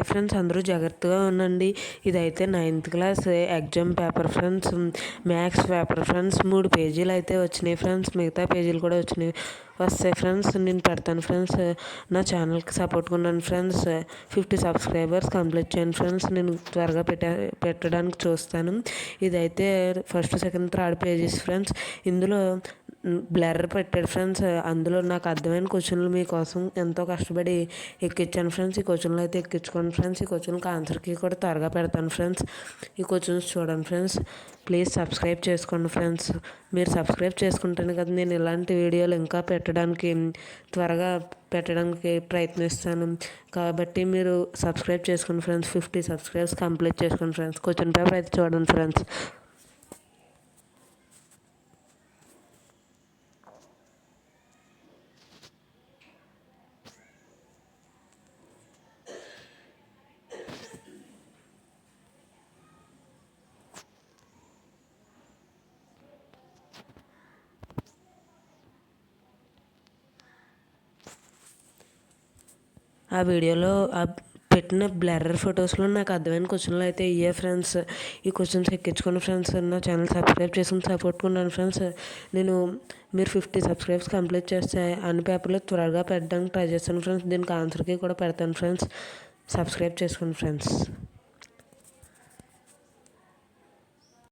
Friends, అందరూ జాగ్రత్తగా ఉండండి. ఇదైతే 9th class exam paper friends, maths paper friends. 3 పేజీలు అయితే వచ్చినాయి ఫ్రెండ్స్, మిగతా పేజీలు కూడా వస్తాయి ఫ్రెండ్స్. నేను పెడతాను ఫ్రెండ్స్. నా ఛానల్కి సపోర్ట్గా ఉన్నాను ఫ్రెండ్స్. 50 సబ్స్క్రైబర్స్ కంప్లీట్ చేయండి ఫ్రెండ్స్. నేను త్వరగా పెట్టడానికి చూస్తాను. ఇదైతే first, second, third pages friends. ఇందులో బ్లర్ పెట్టాడు ఫ్రెండ్స్. అందులో నాకు అర్థమైన క్వశ్చన్లు మీకోసం ఎంతో కష్టపడి ఎక్కించాను ఫ్రెండ్స్. ఈ క్వశ్చన్లు అయితే ఎక్కించుకోండి ఫ్రెండ్స్. ఈ క్వశ్చన్కి ఆన్సర్కి కూడా త్వరగా పెడతాను ఫ్రెండ్స్. ఈ క్వశ్చన్స్ చూడండి ఫ్రెండ్స్. ప్లీజ్ సబ్స్క్రైబ్ చేసుకోండి ఫ్రెండ్స్. మీరు సబ్స్క్రైబ్ చేసుకుంటేనే కదా నేను ఇలాంటి వీడియోలు ఇంకా త్వరగా పెట్టడానికి ప్రయత్నిస్తాను. కాబట్టి మీరు సబ్స్క్రైబ్ చేసుకోండి ఫ్రెండ్స్. 50 సబ్స్క్రైబ్స్ కంప్లీట్ చేసుకోండి ఫ్రెండ్స్. క్వశ్చన్ పేపర్ అయితే చూడండి ఫ్రెండ్స్. ఆ వీడియోలో పెట్టిన బ్లర్రర్ ఫొటోస్లో నాకు అర్థమైన క్వశ్చన్లు అయితే ఇవే ఫ్రెండ్స్. ఈ క్వశ్చన్స్ ఎక్కించుకోండి ఫ్రెండ్స్. నా ఛానల్ సబ్స్క్రైబ్ చేసుకుని సపోర్ట్ కొన్నాను ఫ్రెండ్స్. మీరు 50 సబ్స్క్రైబ్స్ కంప్లీట్ చేస్తే అన్ని పేపర్లు త్వరగా పెట్టడానికి ట్రై చేస్తాను ఫ్రెండ్స్. దీనికి ఆన్సర్కి కూడా పెడతాను ఫ్రెండ్స్. సబ్స్క్రైబ్ చేసుకోండి ఫ్రెండ్స్.